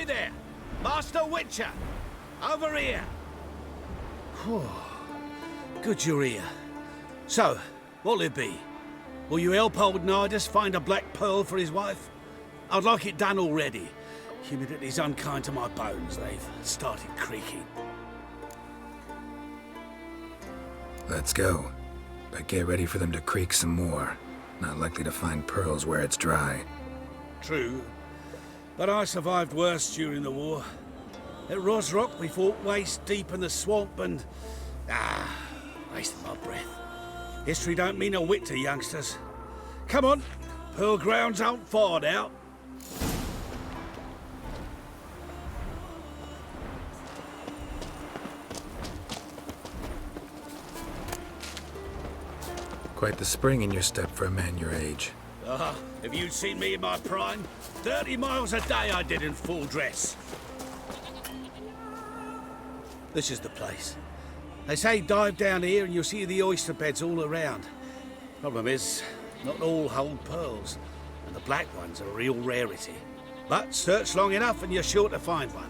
Hey there! Master Witcher! Over here! Good you're here. So, what'll it be? Will you help old Nidus find a black pearl for his wife? I'd like it done already. Humidity's unkind to my bones. They've started creaking. Let's go. But get ready for them to creak some more. Not likely to find pearls where it's dry. True. But I survived worse during the war. At Rosrock, we fought waist deep in the swamp and... wasted my breath. History don't mean a whit to youngsters. Come on, Pearl Grounds aren't far now. Quite the spring in your step for a man your age. If you'd seen me in my prime, 30 miles a day I did in full dress. This is the place. They say dive down here and you'll see the oyster beds all around. Problem is, not all hold pearls. and the black one's a real rarity. But search long enough and you're sure to find one.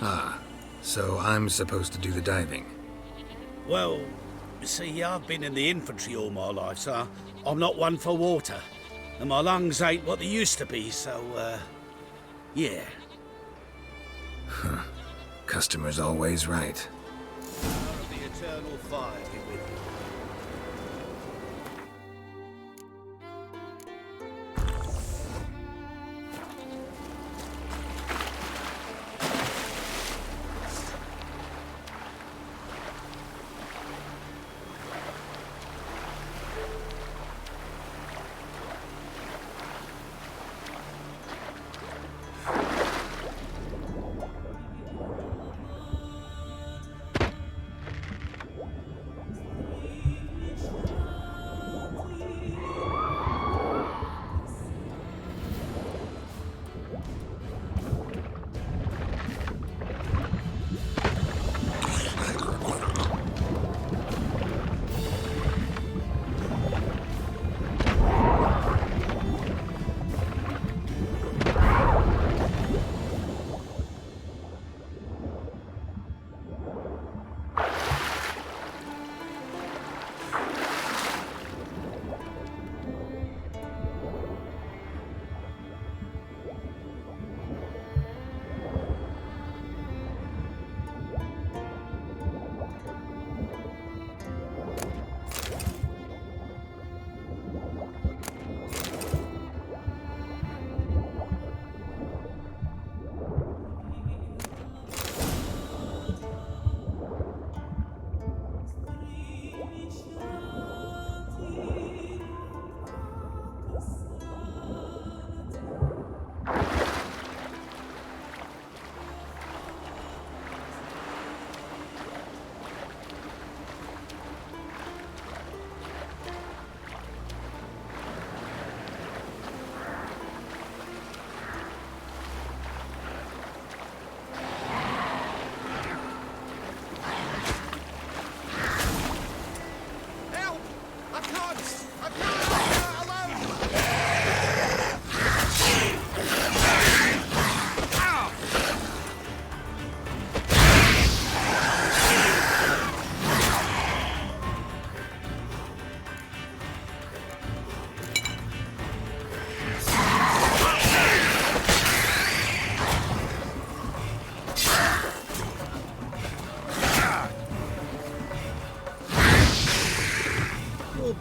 Ah, so I'm supposed to do the diving. Well, you see, I've been in the infantry all my life, so I'm not one for water. And my lungs ain't what they used to be, so, yeah. Customer's always right. Power of the eternal fire be with you.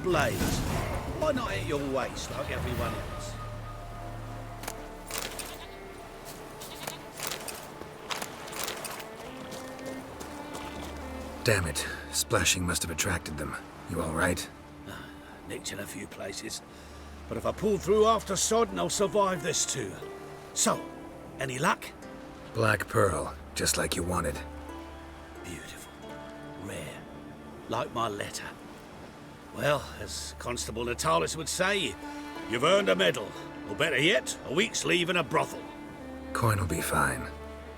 Blades. Why not at your waist like everyone else? Damn it. Splashing must have attracted them. You alright? Nicked in a few places. But if I pull through after Sodden, I'll survive this too. So, any luck? Black Pearl, just like you wanted. Beautiful. Rare. Like my letter. Well, as Constable Natalis would say, you've earned a medal. Or better yet, a week's leave in a brothel. Coin will be fine.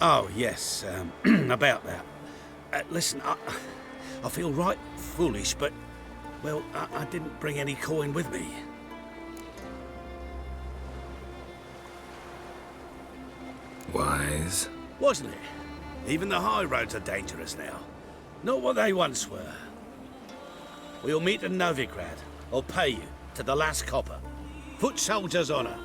Oh, yes, about that. Listen, I feel right foolish, but, well, I didn't bring any coin with me. Wise. Wasn't it? Even the high roads are dangerous now. Not what they once were. We'll meet in Novigrad. I'll pay you to the last copper. Foot soldier's honor.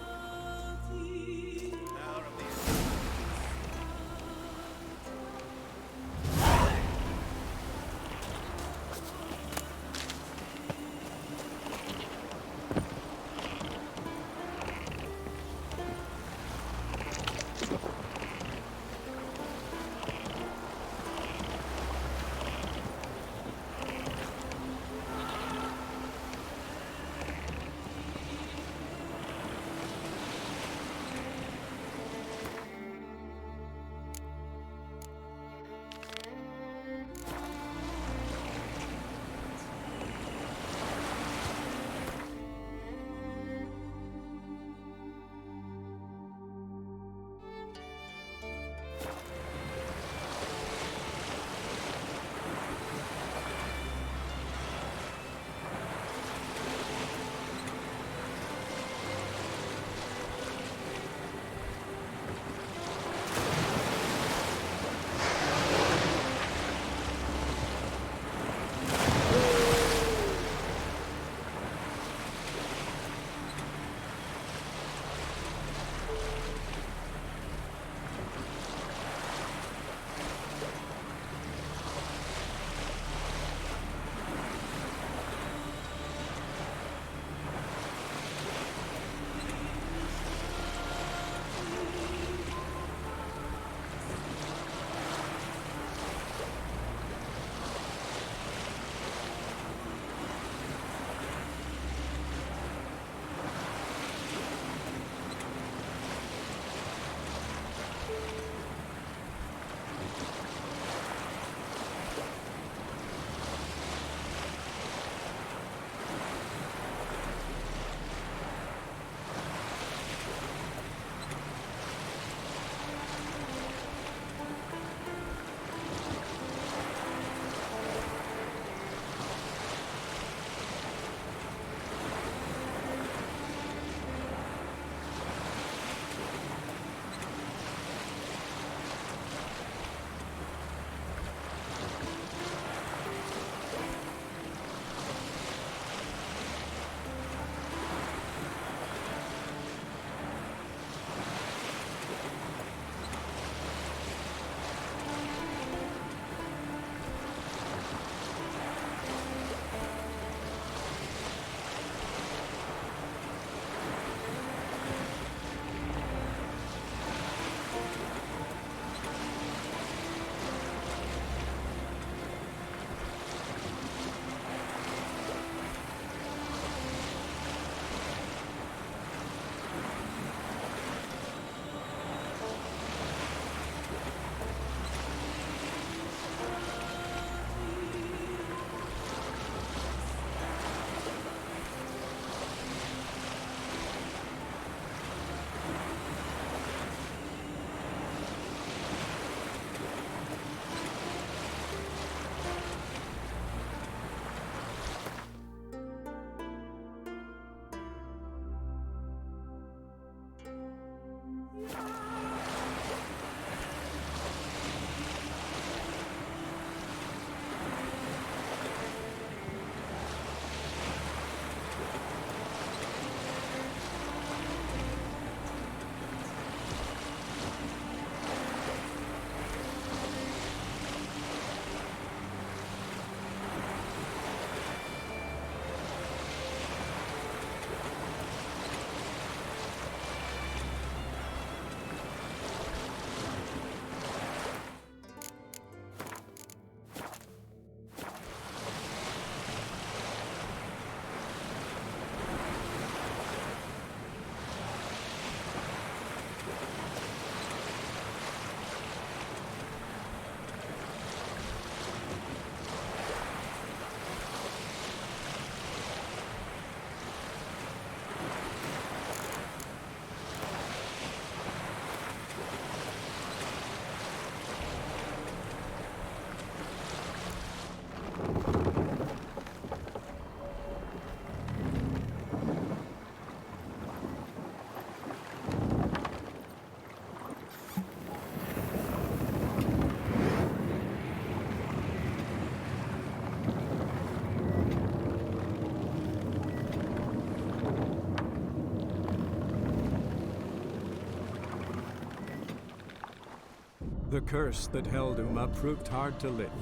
The curse that held Uma proved hard to lift,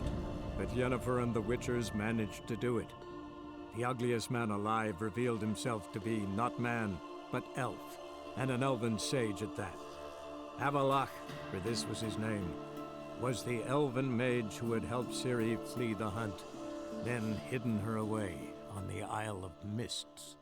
but Yennefer and the Witchers managed to do it. The ugliest man alive revealed himself to be not man, but elf, and an elven sage at that. Avalach, for this was his name, was the elven mage who had helped Ciri flee the hunt, then hidden her away on the Isle of Mists.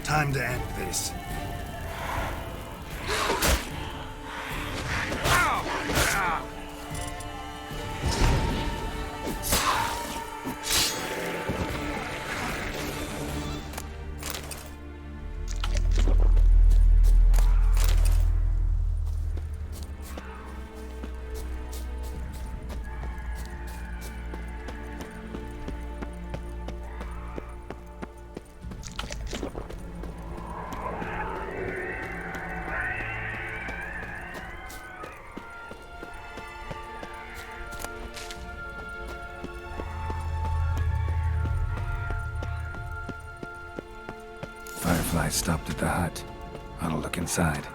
Time to end this. Firefly stopped at the hut. I'll look inside.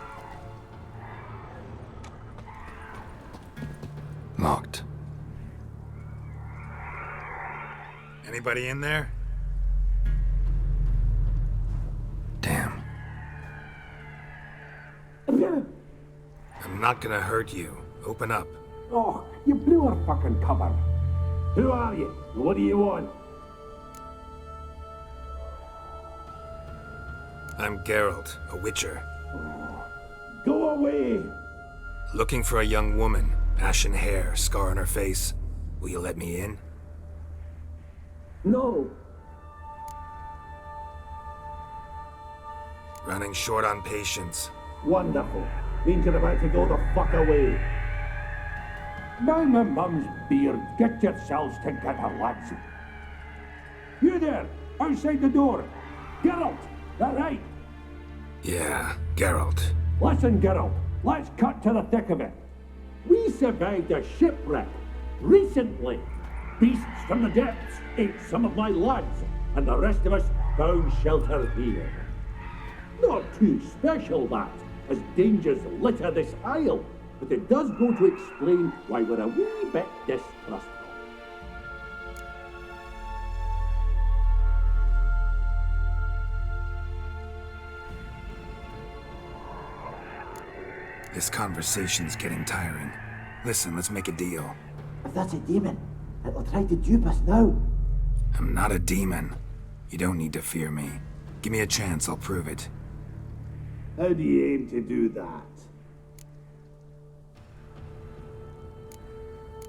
Locked. Anybody in there? Damn. I'm not gonna hurt you. Open up. Oh, you blew our fucking cover. Who are you? And what do you want? I'm Geralt, a witcher. Go away! Looking for a young woman. Ashen hair, scar on her face. Will you let me in? No. Running short on patience. Wonderful. Means you're about to go the fuck away. By my mum's beard, get yourselves together, lads. You there, outside the door. Geralt, that right? Yeah, Geralt. Listen, Geralt, let's cut to the thick of it. We survived a shipwreck recently. Beasts from the depths ate some of my lads, and the rest of us found shelter here. Not too special, that, as dangers litter this isle, but it does go to explain why we're a wee bit distrustful. This conversation's getting tiring. Listen, let's make a deal. If that's a demon, it'll try to dupe us now. I'm not a demon. You don't need to fear me. Give me a chance, I'll prove it. How do you aim to do that?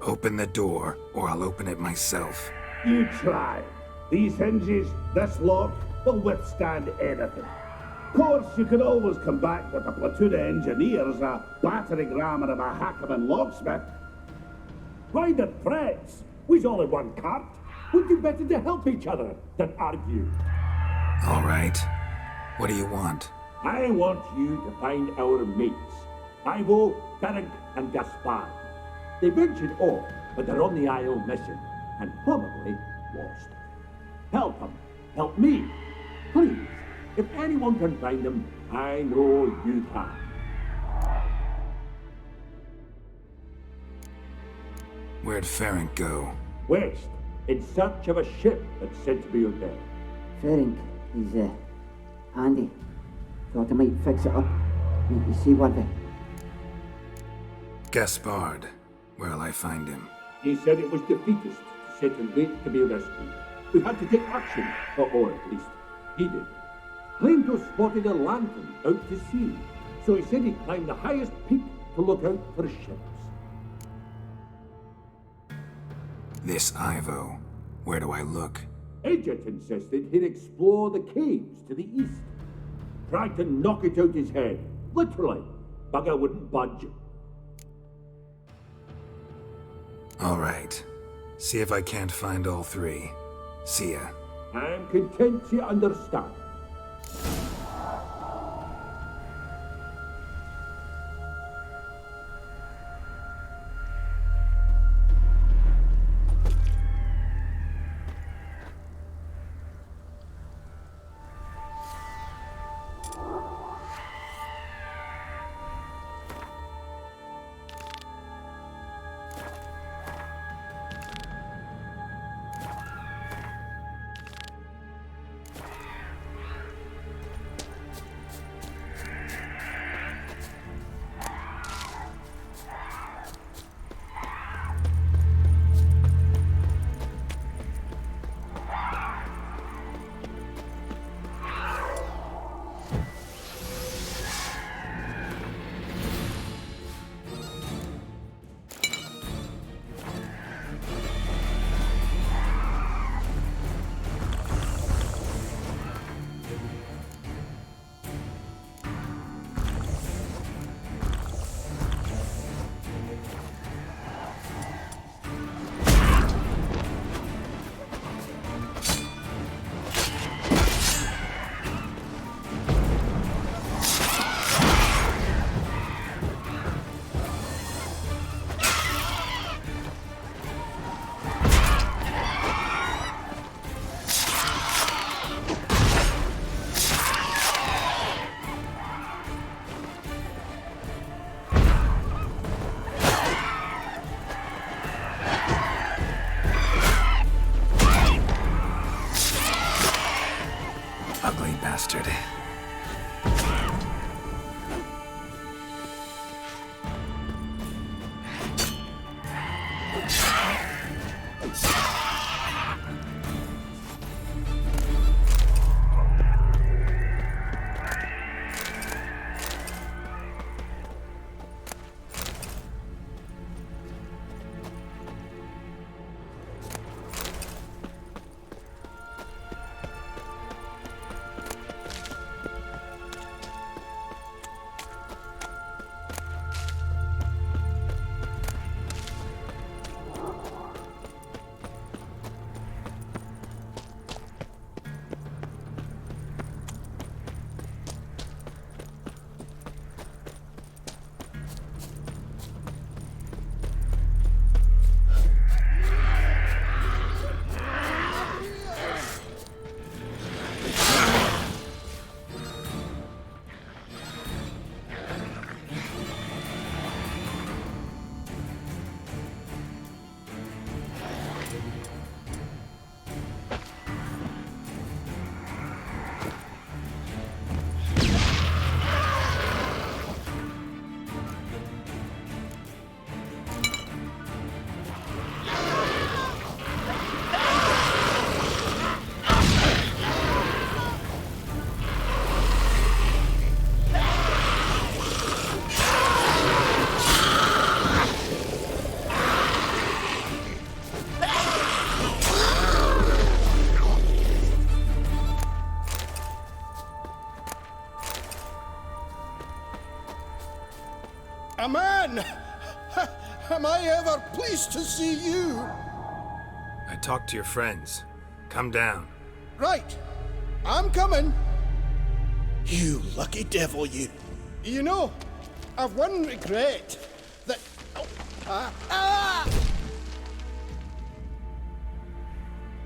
Open the door, or I'll open it myself. You try. These hinges, this lock, they'll withstand anything. Of course, you can always come back with a platoon of engineers, a battering ram, and a Hackerman locksmith. Why the threats? We's all in one cart. We'd do better to help each other than argue. All right. What do you want? I want you to find our mates. Ivo, Ferenc, and Gaspard. They ventured off, but they're on the Isle missing, and probably lost. Help them. Help me. Please. If anyone can find them, I know you can. Where'd Ferenc go? West, in search of a ship that's said to be out there. Ferenc, he's handy. Thought I might fix it up. Make you see one day. Gaspard. Where'll I find him? He said it was defeatist, set and wait to be rescued. We had to take action, or at least he did. Claimed to have spotted a lantern out to sea, so he said he'd climb the highest peak to look out for ships. This Ivo. Where do I look? Agent insisted he'd explore the caves to the east. Tried to knock it out his head, literally. Bugger wouldn't budge. All right. See if I can't find all three. See ya. I'm content you understand. A man! Am I ever pleased to see you? I talked to your friends. Come down. Right. I'm coming. You lucky devil, you. You know, I've one regret. That... Oh,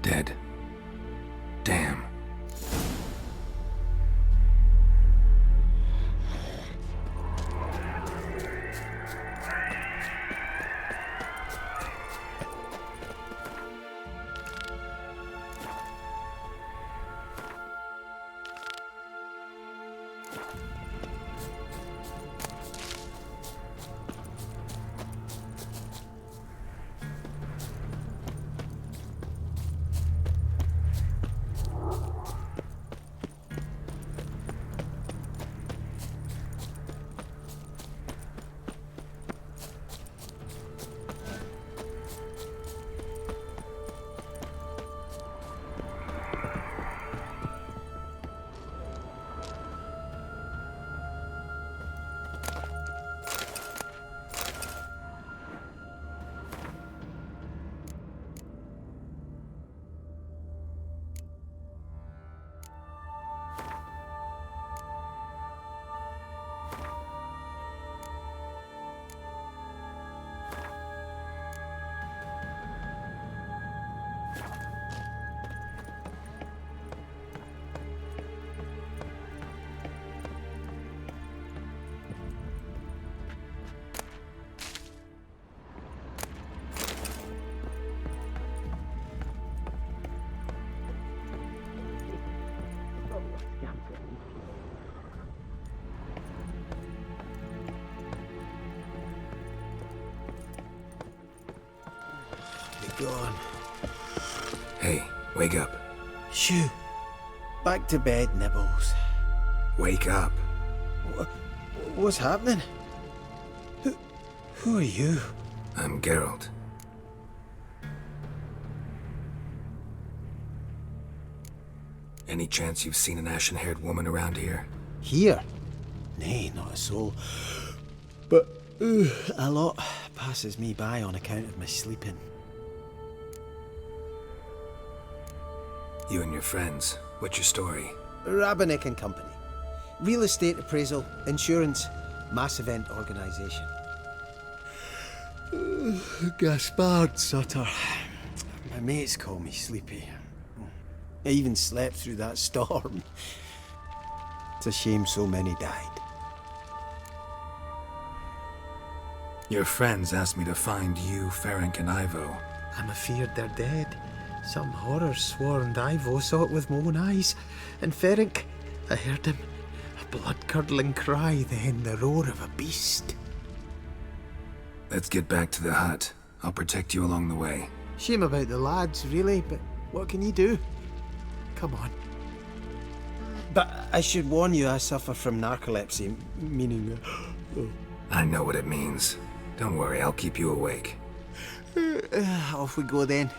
Dead. Damn. gone. Hey, wake up. Shoo. Back to bed, Nibbles. Wake up. What's happening? Who are you? I'm Geralt. Any chance you've seen an ashen-haired woman around here? Here? Nay, not a soul. But a lot passes me by on account of my sleeping. You and your friends, what's your story? Rabbinick and Company. Real estate appraisal, insurance, mass event organisation. Gaspard Sutter. My mates call me Sleepy. I even slept through that storm. It's a shame so many died. Your friends asked me to find you, Ferenc, and Ivo. I'm afeard they're dead. Some horror-sworn Ivo saw it with my own eyes. And Ferenc, I heard him. A blood-curdling cry, then the roar of a beast. Let's get back to the hut. I'll protect you along the way. Shame about the lads, really, but what can you do? Come on. But I should warn you, I suffer from narcolepsy, meaning... I know what it means. Don't worry, I'll keep you awake. Off we go then.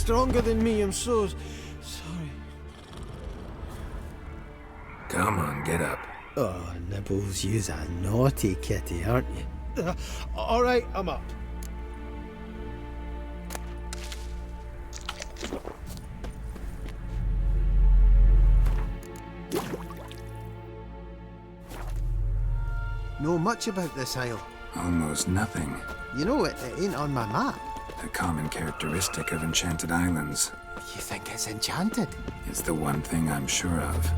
stronger than me. I'm so sorry. Come on, get up. Oh, Nibbles, you's a naughty kitty, aren't you? All right, I'm up. Know much about this isle? Almost nothing. You know, it ain't on my map. A common characteristic of enchanted islands. You think it's enchanted? It's the one thing I'm sure of.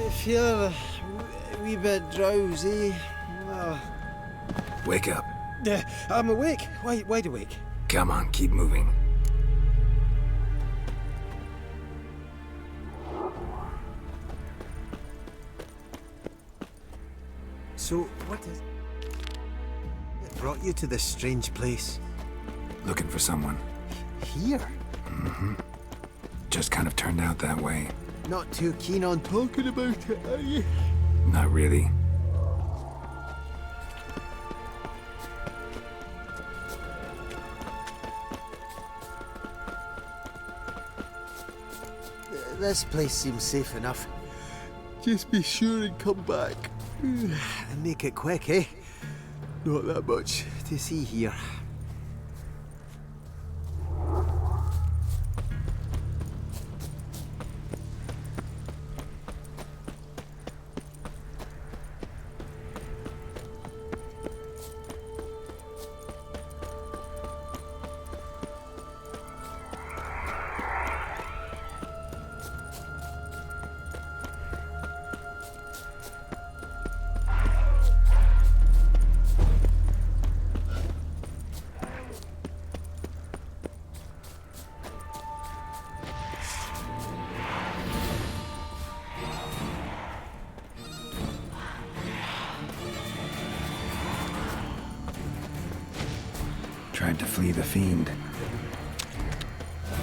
If you're a wee bit drowsy, Wake up. I'm awake. Wide awake. Come on, keep moving. So, what is it brought you to this strange place? Looking for someone. Here? Just kind of turned out that way. Not too keen on talking about it, are you? Not really. This place seems safe enough. Just be sure and come back. And make it quick, eh? Not that much to see here. Tried to flee the fiend.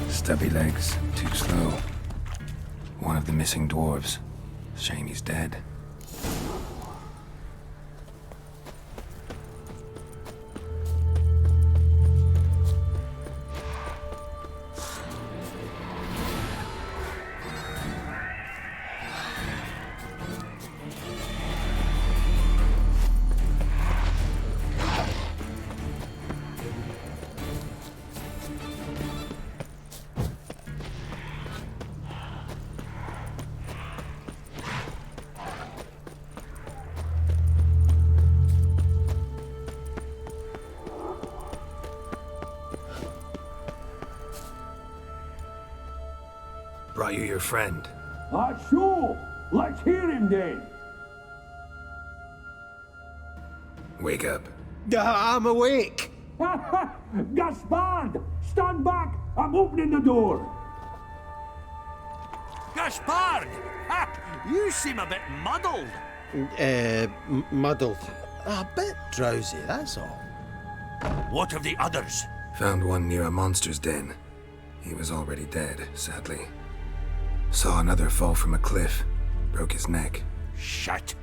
Stubby legs, too slow. One of the missing dwarves. Shame he's dead. Brought you your friend. Sure. Let's hear him then. Wake up. I'm awake. Gaspard! Stand back! I'm opening the door. Gaspard! Ha! You seem a bit muddled. Muddled. A bit drowsy, that's all. What of the others? Found one near a monster's den. He was already dead, sadly. Saw another fall from a cliff. Broke his neck. Shit.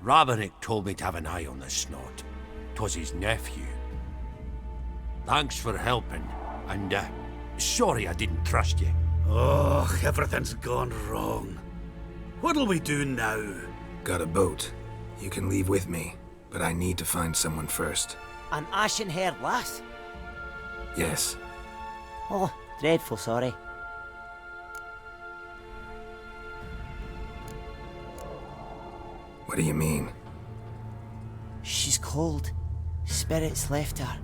Rabenik told me to have an eye on the snot. 'Twas his nephew. Thanks for helping, and sorry I didn't trust you. Oh, everything's gone wrong. What'll we do now? Got a boat. You can leave with me, but I need to find someone first. An ashen-haired lass? Yes. Oh, dreadful sorry. What do you mean? She's cold. Spirits left her.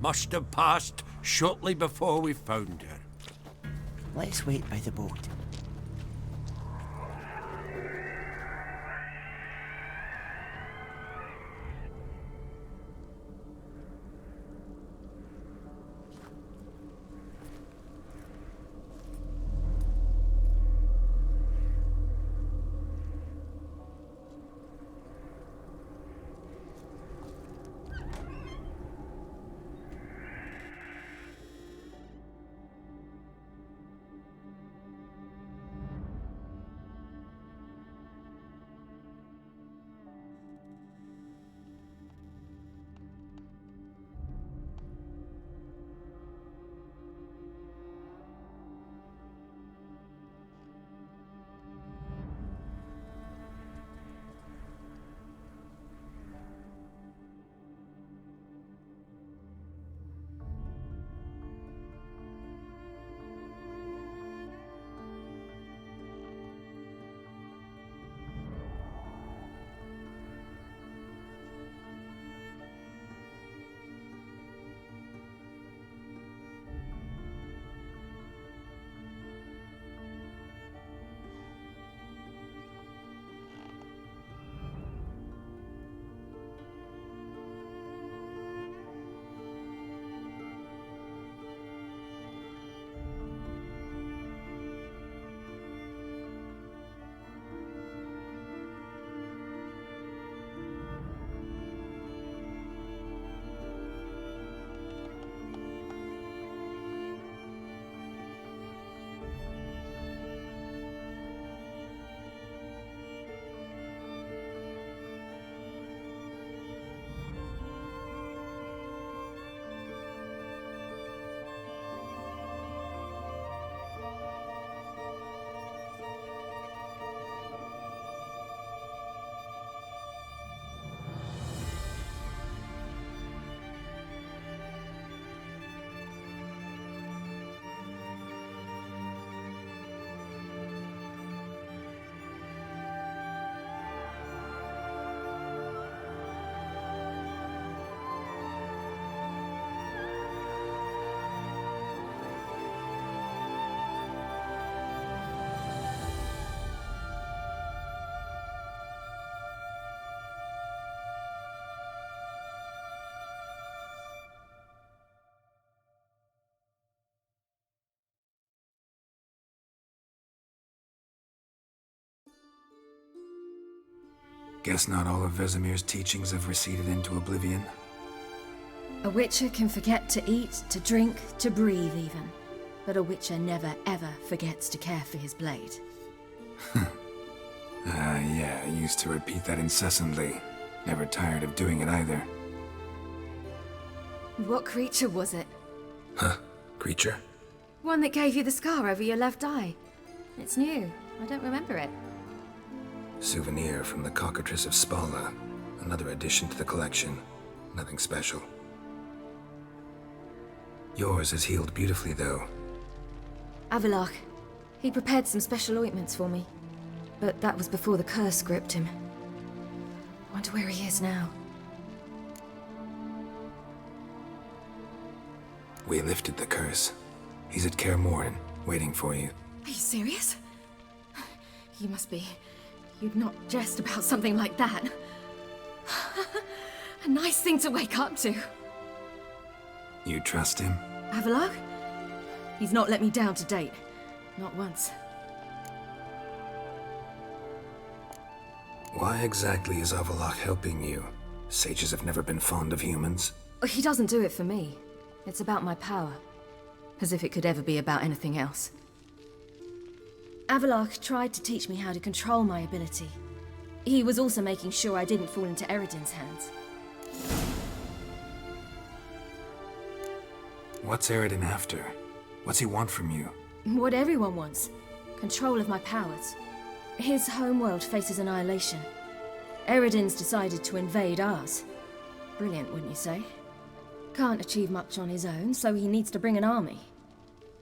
must have passed shortly before we found her. Let's wait by the boat. Guess not all of Vesemir's teachings have receded into oblivion. A Witcher can forget to eat, to drink, to breathe even. But a Witcher never ever forgets to care for his blade. Yeah, I used to repeat that incessantly. Never tired of doing it either. What creature was it? Huh? Creature? One that gave you the scar over your left eye. It's new. I don't remember it. Souvenir from the Cockatrice of Spala. Another addition to the collection. Nothing special. Yours has healed beautifully, though. Avallac'h. He prepared some special ointments for me. But that was before the curse gripped him. Wonder where he is now. We lifted the curse. He's at Kaer Morhen, waiting for you. Are you serious? You must be. You'd not jest about something like that. A nice thing to wake up to. You trust him? Avallac'h? He's not let me down to date. Not once. Why exactly is Avallac'h helping you? Sages have never been fond of humans. He doesn't do it for me. It's about my power. As if it could ever be about anything else. Avallac'h tried to teach me how to control my ability. He was also making sure I didn't fall into Eredin's hands. What's Eredin after? What's he want from you? What everyone wants. Control of my powers. His homeworld faces annihilation. Eredin's decided to invade ours. Brilliant, wouldn't you say? Can't achieve much on his own, so he needs to bring an army.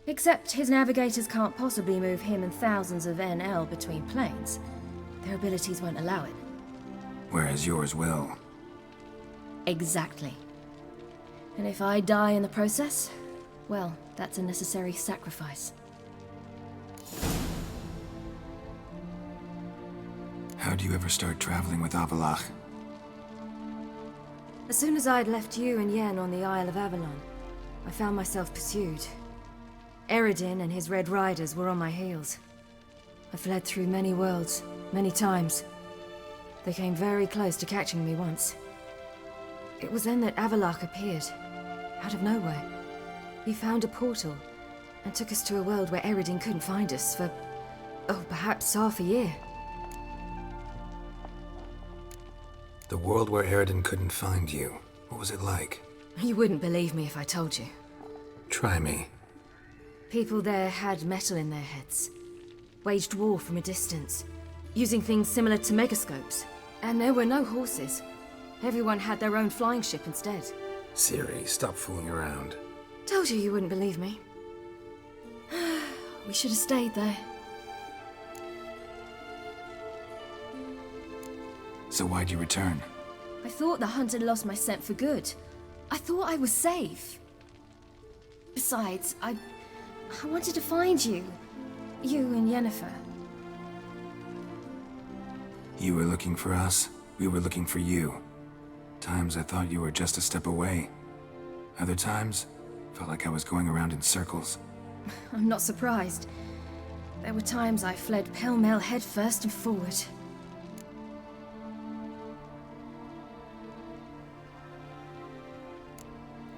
Except his navigators can't possibly move him and thousands of NL between planes. Their abilities won't allow it. Whereas yours will. Exactly. And if I die in the process, well, that's a necessary sacrifice. How do you ever start traveling with Avallac'h? As soon as I'd left you and Yen on the Isle of Avalon, I found myself pursued. Eredin and his Red Riders were on my heels. I fled through many worlds, many times. They came very close to catching me once. It was then that Avallac'h appeared, out of nowhere. He found a portal, and took us to a world where Eredin couldn't find us for, perhaps half a year. The world where Eredin couldn't find you. What was it like? You wouldn't believe me if I told you. Try me. People there had metal in their heads, waged war from a distance, using things similar to megascopes. And there were no horses. Everyone had their own flying ship instead. Ciri, stop fooling around. Told you wouldn't believe me. We should have stayed there. So why'd you return? I thought the hunt had lost my scent for good. I thought I was safe. Besides, I wanted to find you. You and Yennefer. You were looking for us. We were looking for you. Times I thought you were just a step away. Other times, felt like I was going around in circles. I'm not surprised. There were times I fled pell-mell head first and forward.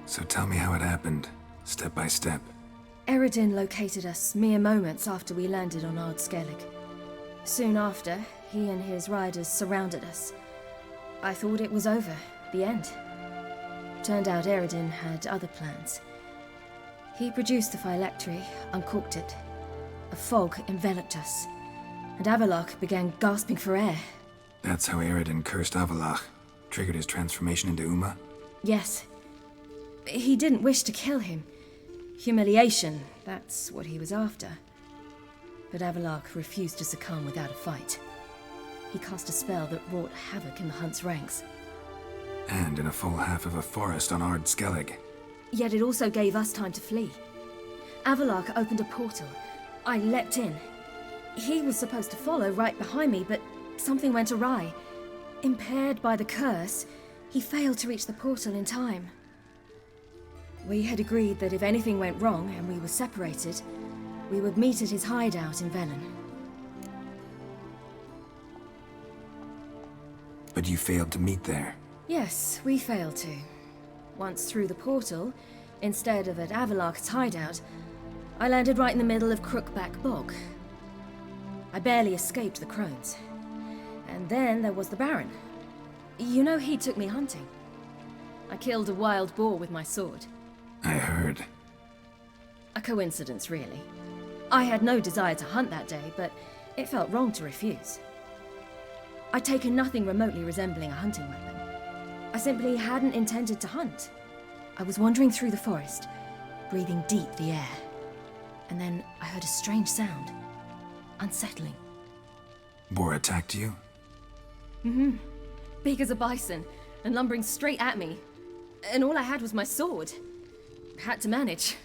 So tell me how it happened, step by step. Eredin located us mere moments after we landed on Ard Skellig. Soon after, he and his riders surrounded us. I thought it was over, the end. Turned out Eredin had other plans. He produced the phylactery, uncorked it. A fog enveloped us, and Avallac'h began gasping for air. That's how Eredin cursed Avallac'h, triggered his transformation into Uma? Yes. He didn't wish to kill him. Humiliation, that's what he was after. But Avallac'h refused to succumb without a fight. He cast a spell that wrought havoc in the Hunt's ranks. And in a full half of a forest on Ard Skellig. Yet it also gave us time to flee. Avallac'h opened a portal. I leapt in. He was supposed to follow right behind me, but something went awry. Impaired by the curse, he failed to reach the portal in time. We had agreed that if anything went wrong and we were separated, we would meet at his hideout in Velen. But you failed to meet there. Yes, we failed to. Once through the portal, instead of at Avallac'h's hideout, I landed right in the middle of Crookback Bog. I barely escaped the crones. And then there was the Baron. You know, he took me hunting. I killed a wild boar with my sword. I heard. A coincidence, really. I had no desire to hunt that day, but it felt wrong to refuse. I'd taken nothing remotely resembling a hunting weapon. I simply hadn't intended to hunt. I was wandering through the forest, breathing deep the air. And then I heard a strange sound. Unsettling. Boar attacked you? Mm-hmm. Big as a bison, and lumbering straight at me. And all I had was my sword. Had to manage.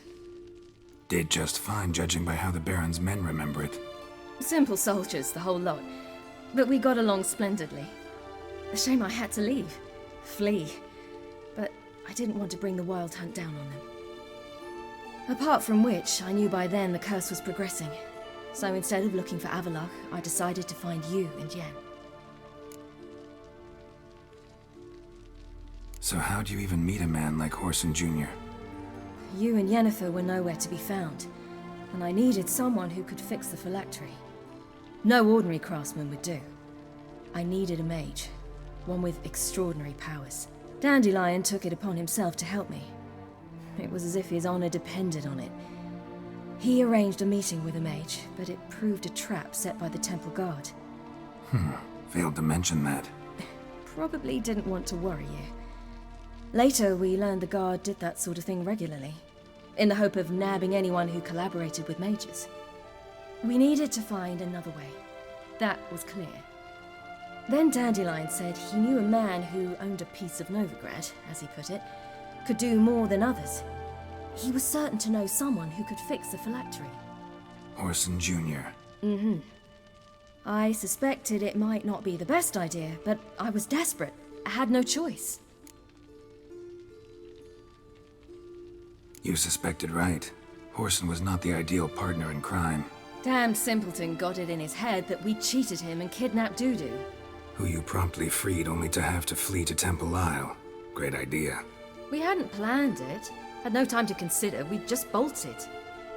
Did just fine, judging by how the Baron's men remember it. Simple soldiers, the whole lot. But we got along splendidly. A shame I had to leave. Flee. But I didn't want to bring the Wild Hunt down on them. Apart from which, I knew by then the curse was progressing. So instead of looking for Avallac'h, I decided to find you and Yen. So how'd you even meet a man like Whoreson Jr.? You and Yennefer were nowhere to be found, and I needed someone who could fix the phylactery. No ordinary craftsman would do. I needed a mage, one with extraordinary powers. Dandelion took it upon himself to help me. It was as if his honor depended on it. He arranged a meeting with a mage, but it proved a trap set by the Temple Guard. Failed to mention that. Probably didn't want to worry you. Later, we learned the Guard did that sort of thing regularly, in the hope of nabbing anyone who collaborated with mages. We needed to find another way. That was clear. Then Dandelion said he knew a man who owned a piece of Novigrad, as he put it, could do more than others. He was certain to know someone who could fix the phylactery. Orson Jr. I suspected it might not be the best idea, but I was desperate. I had no choice. You suspected right. Orson was not the ideal partner in crime. Damned simpleton got it in his head that we cheated him and kidnapped Dudu. Who you promptly freed only to have to flee to Temple Isle. Great idea. We hadn't planned it. Had no time to consider. We just bolted.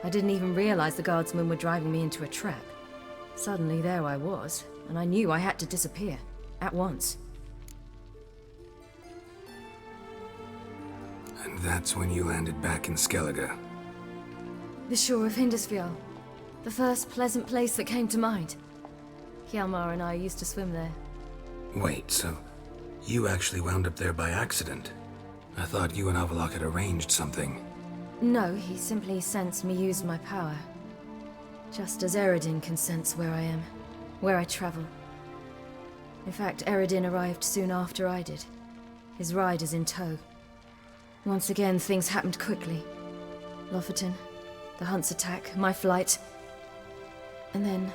I didn't even realize the guardsmen were driving me into a trap. Suddenly there I was, and I knew I had to disappear. At once. And that's when you landed back in Skellige. The shore of Hindisfjall. The first pleasant place that came to mind. Hjalmar and I used to swim there. Wait, so you actually wound up there by accident? I thought you and Avallac'h had arranged something. No, he simply sensed me use my power. Just as Eredin can sense where I am, where I travel. In fact, Eredin arrived soon after I did. His riders in tow. Once again, things happened quickly. Lofoten, the Hunt's attack, my flight. And then,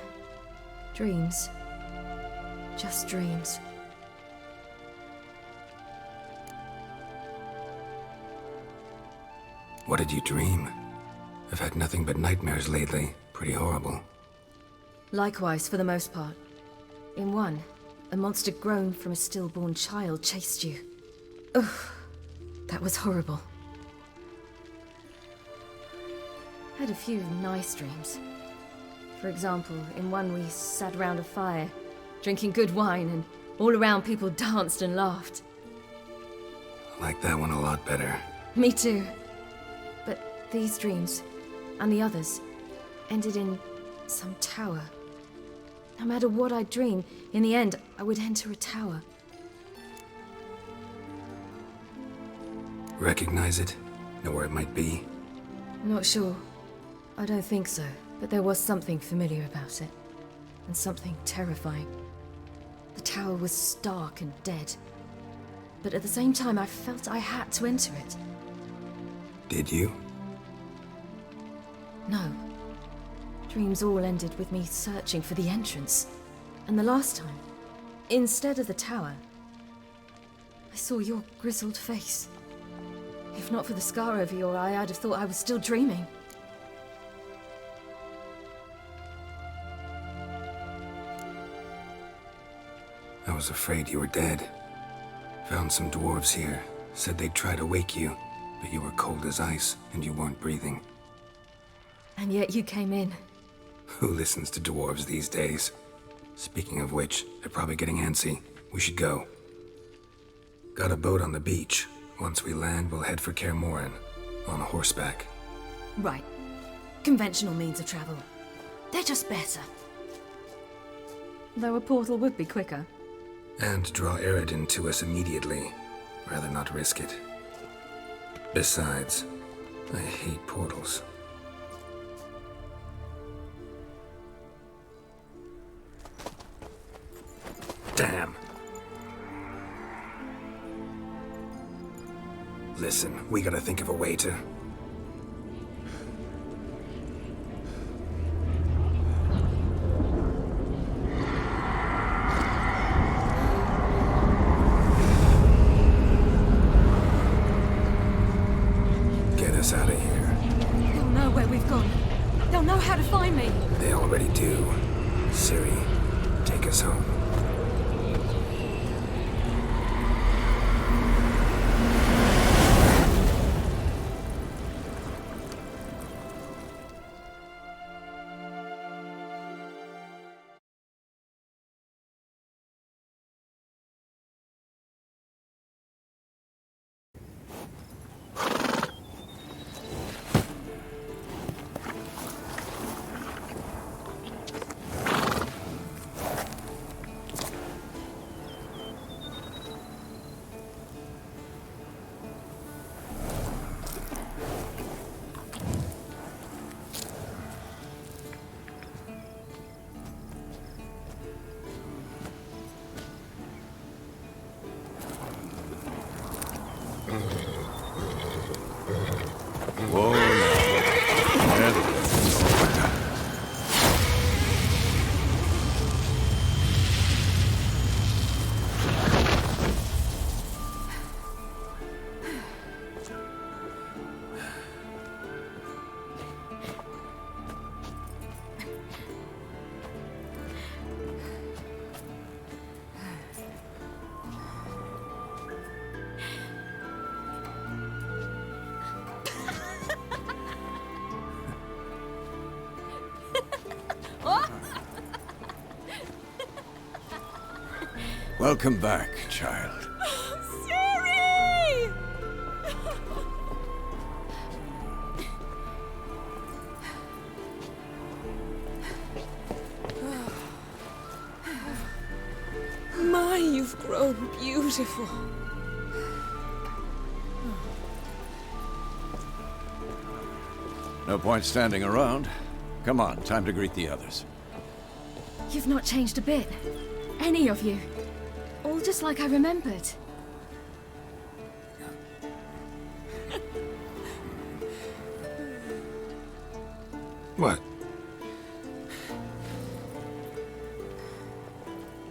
dreams. Just dreams. What did you dream? I've had nothing but nightmares lately. Pretty horrible. Likewise, for the most part. In one, a monster grown from a stillborn child chased you. Ugh, that was horrible. Had a few nice dreams. For example, in one we sat around a fire, drinking good wine, and all around people danced and laughed. I like that one a lot better. Me too. But these dreams, and the others, ended in some tower. No matter what I dream, in the end, I would enter a tower. Recognize it? Know where it might be? Not sure. I don't think so, but there was something familiar about it. And something terrifying. The tower was stark and dead. But at the same time, I felt I had to enter it. Did you? No. Dreams all ended with me searching for the entrance. And the last time, instead of the tower, I saw your grizzled face. If not for the scar over your eye, I'd have thought I was still dreaming. I was afraid you were dead. Found some dwarves here. Said they'd try to wake you, but you were cold as ice and you weren't breathing. And yet you came in. Who listens to dwarves these days? Speaking of which, they're probably getting antsy. We should go. Got a boat on the beach. Once we land, we'll head for Kaer Morhen, on horseback. Right. Conventional means of travel. They're just better. Though a portal would be quicker. And draw Eredin to us immediately. Rather not risk it. Besides, I hate portals. Damn. Listen, we gotta think of a way to... Get us out of here. They'll know where we've gone. They'll know how to find me. They already do. Ciri, take us home. Welcome back, child. Siri! My, you've grown beautiful. No point standing around. Come on, time to greet the others. You've not changed a bit. Any of you. All just like I remembered. What?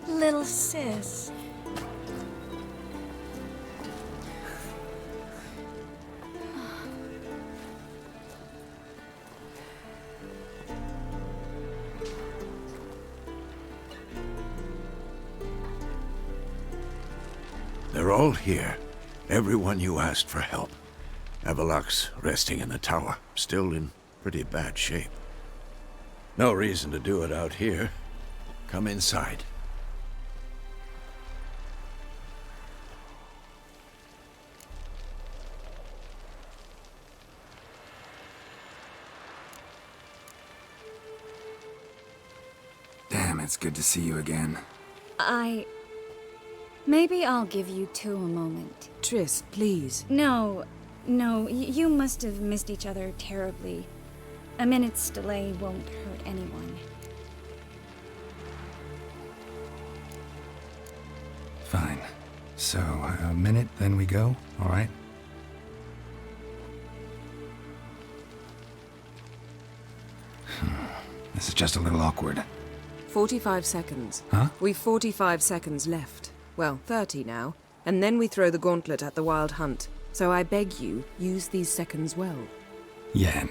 Little sis. They're all here. Everyone you asked for help. Avallac'h's resting in the tower, still in pretty bad shape. No reason to do it out here. Come inside. Damn, it's good to see you again. Maybe I'll give you two a moment. Triss, please. No, you must have missed each other terribly. A minute's delay won't hurt anyone. Fine. So, a minute, then we go, all right? This is just a little awkward. 45 seconds. Huh? We've 45 seconds left. Well, 30 now. And then we throw the gauntlet at the Wild Hunt. So I beg you, use these seconds well. Yen,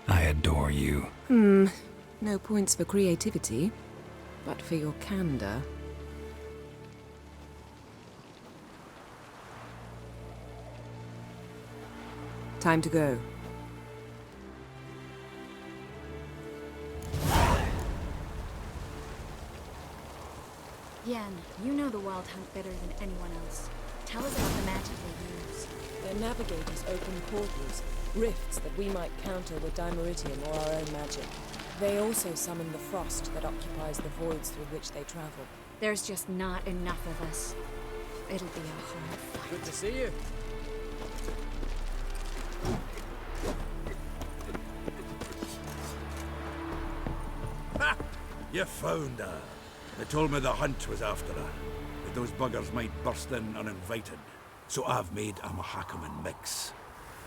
I adore you. No points for creativity, but for your candor. Time to go. Yen, you know the Wild Hunt better than anyone else. Tell us about the magic they use. Their navigators open portals, rifts that we might counter with Dimeritium or our own magic. They also summon the frost that occupies the voids through which they travel. There's just not enough of us. It'll be a hard fight. Good to see you. Ha! You found her. They told me the hunt was after her, but those buggers might burst in uninvited. So I've made a Mahakaman mix.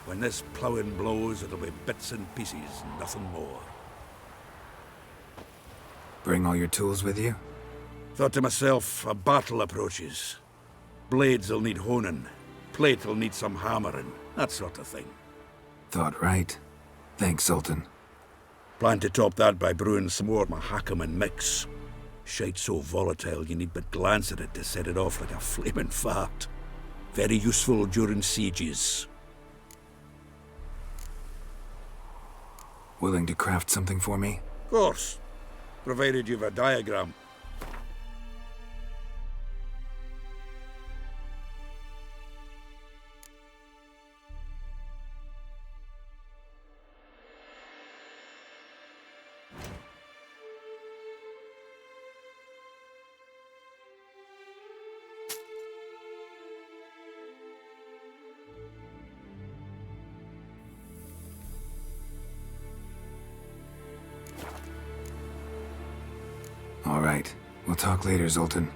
When this ploughing blows, it'll be bits and pieces, nothing more. Bring all your tools with you? Thought to myself, a battle approaches. Blades'll need honing, plate'll need some hammering, that sort of thing. Thought right. Thanks, Sultan. Plan to top that by brewing some more Mahakaman mix. Shite so volatile you need but glance at it to set it off like a flaming fart. Very useful during sieges. Willing to craft something for me? Of course, provided you've a diagram. All right. We'll talk later, Zoltan.